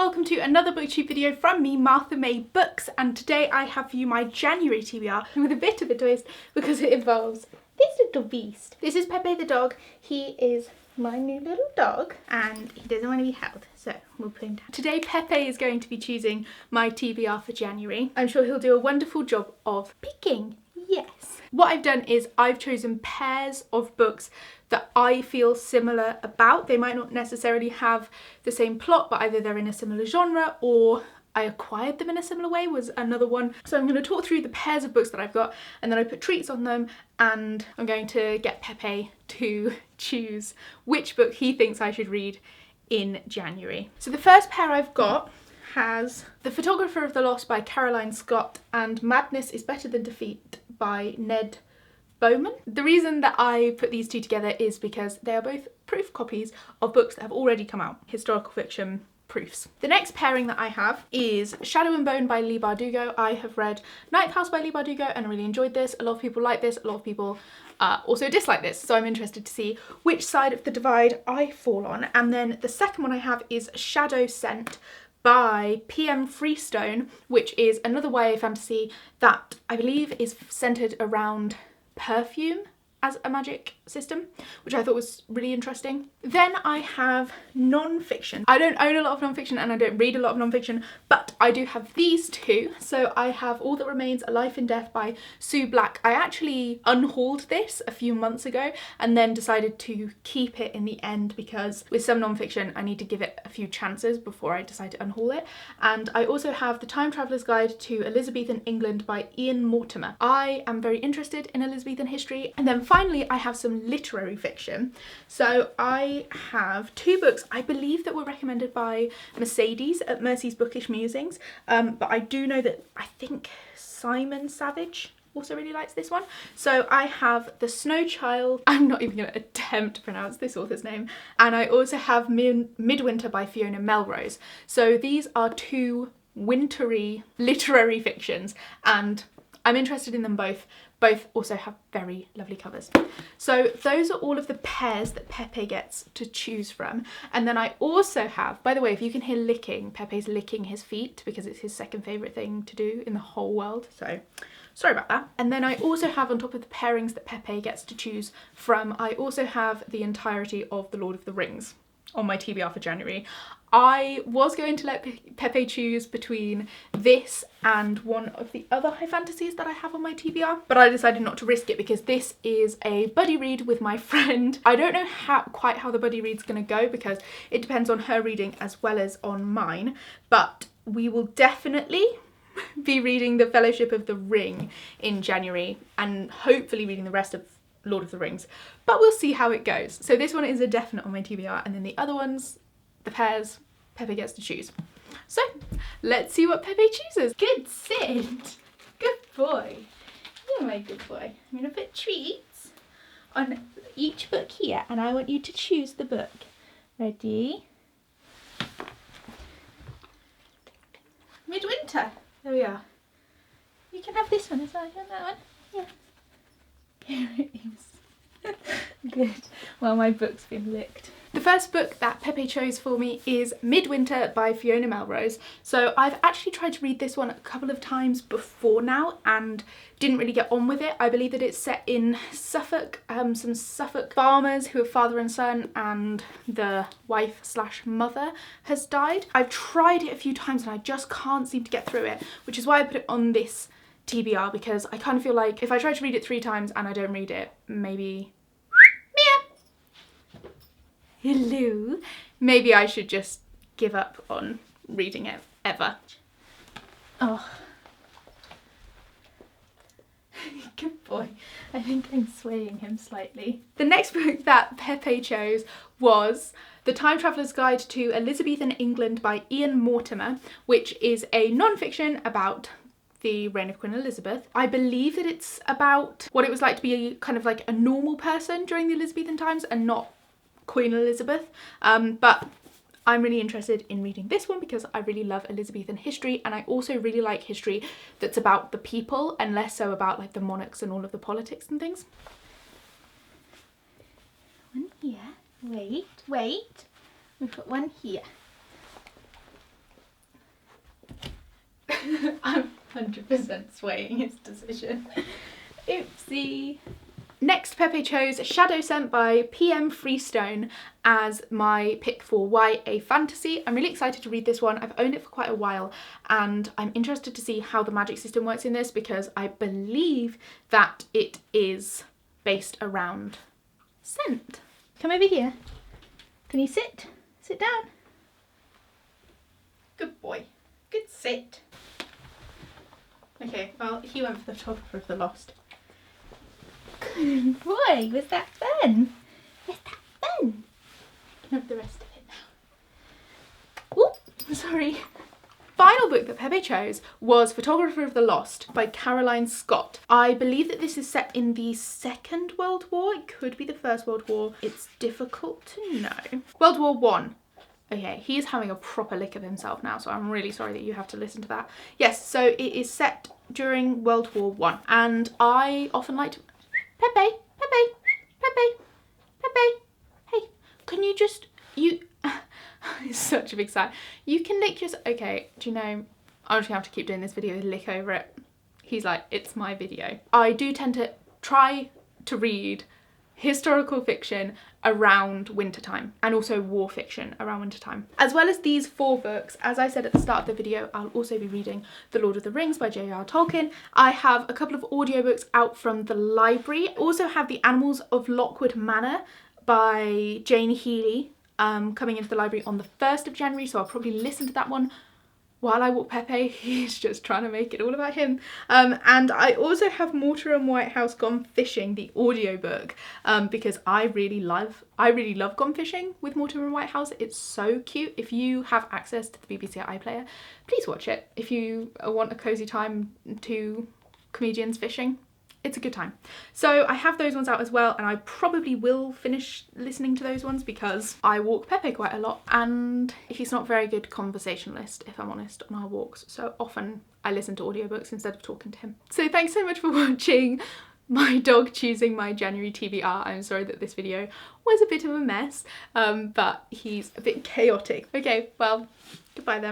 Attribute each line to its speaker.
Speaker 1: welcome to another booktube video from me, Martha May Books, and today I have for you my January TBR with a bit of a twist because it involves this little beast. This is Pepe the dog. He is my new little dog and he doesn't want to be held, so we'll put him down. Today Pepe is going to be choosing my TBR for January. I'm sure he'll do a wonderful job of picking. Yes. What I've done is I've chosen pairs of books that I feel similar about. They might not necessarily have the same plot, but either they're in a similar genre or I acquired them in a similar way was another one. So I'm going to talk through the pairs of books that I've got and then I put treats on them and I'm going to get Pepe to choose which book he thinks I should read in January. So the first pair I've got has The Photographer of the Lost by Caroline Scott and Madness is Better Than Defeat by Ned Bowman. The reason that I put these two together is because they are both proof copies of books that have already come out, historical fiction proofs. The next pairing that I have is Shadow and Bone by Leigh Bardugo. I have read Ninth House by Leigh Bardugo and I really enjoyed this. A lot of people like this, a lot of people also dislike this, so I'm interested to see which side of the divide I fall on. And then the second one I have is Shadow Scent by PM Freestone, which is another YA fantasy that I believe is centered around perfume as a magic system, which I thought was really interesting. Then I have non-fiction. I don't own a lot of non-fiction and I don't read a lot of non-fiction, but I do have these two. So I have All That Remains, A Life in Death by Sue Black. I actually unhauled this a few months ago and then decided to keep it in the end because with some non-fiction I need to give it a few chances before I decide to unhaul it. And I also have The Time Traveller's Guide to Elizabethan England by Ian Mortimer. I am very interested in Elizabethan history. And then finally I have some literary fiction. So I have two books I believe that were recommended by Mercedes at Mercy's Bookish Musings, but I do know that I think Simon Savage also really likes this one. So I have The Snow Child, I'm not even going to attempt to pronounce this author's name, and I also have Midwinter by Fiona Melrose. So these are two wintry literary fictions and I'm interested in them both. Both also have very lovely covers. So those are all of the pairs that Pepe gets to choose from. And then I also have, by the way, if you can hear licking, Pepe's licking his feet because it's his second favourite thing to do in the whole world. So sorry about that. And then I also have, on top of the pairings that Pepe gets to choose from, I also have the entirety of The Lord of the Rings on my TBR for January. I was going to let Pepe choose between this and one of the other high fantasies that I have on my TBR, but I decided not to risk it because this is a buddy read with my friend. I don't know quite how the buddy read's gonna go because it depends on her reading as well as on mine, but we will definitely be reading The Fellowship of the Ring in January and hopefully reading the rest of Lord of the Rings, but we'll see how it goes. So this one is a definite on my TBR and then the other ones, the pairs, Pepe gets to choose. So let's see what Pepe chooses. Good sit. Good boy. You're my good boy. I'm going to put treats on each book here and I want you to choose the book. Ready? Midwinter. There we are. You can have this one as well. You want that one? Yeah. Here it is. Good. Well, my book's been licked. The first book that Pepe chose for me is Midwinter by Fiona Melrose. So I've actually tried to read this one a couple of times before now and didn't really get on with it. I believe that it's set in Suffolk, some Suffolk farmers who are father and son and the wife slash mother has died. I've tried it a few times and I just can't seem to get through it, which is why I put it on this TBR because I kind of feel like if I try to read it 3 times and I don't read it, maybe hello, maybe I should just give up on reading it ever. Oh, good boy. I think I'm swaying him slightly. The next book that Pepe chose was The Time Traveller's Guide to Elizabethan England by Ian Mortimer, which is a non-fiction about the reign of Queen Elizabeth. I believe that it's about what it was like to be kind of like a normal person during the Elizabethan times and not Queen Elizabeth, but I'm really interested in reading this one because I really love Elizabethan history and I also really like history that's about the people and less so about like the monarchs and all of the politics and things. One here. Wait. We put one here. 100% swaying his decision. Oopsie. Next, Pepe chose Shadow Sent by PM Freestone as my pick for YA fantasy. I'm really excited to read this one. I've owned it for quite a while and I'm interested to see how the magic system works in this because I believe that it is based around scent. Come over here. Can you sit? Sit down. Good boy. Good sit. Okay, well, he went for the Photographer of the Lost. Good boy, was that fun? Was that fun? You can have the rest of it now. Oh, sorry. Final book that Pepe chose was Photographer of the Lost by Caroline Scott. I believe that this is set in the Second World War. It could be the First World War. It's difficult to know. World War One. Okay, he is having a proper lick of himself now, so I'm really sorry that you have to listen to that. Yes, so it is set during World War One, and I often like to... Pepe, Pepe, Pepe, Pepe. Hey, can you just... It's such a big sigh. You can lick your... Okay, do you know... I'm just gonna have to keep doing this video, lick over it. He's like, it's my video. I do tend to try to read historical fiction around wintertime and also war fiction around wintertime. As well as these 4 books, as I said at the start of the video, I'll also be reading The Lord of the Rings by J.R. Tolkien. I have a couple of audiobooks out from the library. I also have The Animals of Lockwood Manor by Jane Healey coming into the library on the 1st of January, so I'll probably listen to that one while I walk Pepe. He's just trying to make it all about him. And I also have Mortimer and Whitehouse Gone Fishing, the audiobook, because I really love Gone Fishing with Mortimer and Whitehouse. It's so cute. If you have access to the BBC iPlayer, please watch it. If you want a cozy time to comedians fishing, it's a good time. So I have those ones out as well, and I probably will finish listening to those ones because I walk Pepe quite a lot and he's not a very good conversationalist, if I'm honest, on our walks. So often I listen to audiobooks instead of talking to him. So thanks so much for watching my dog choosing my January TBR. I'm sorry that this video was a bit of a mess, but he's a bit chaotic. Okay, well, goodbye then.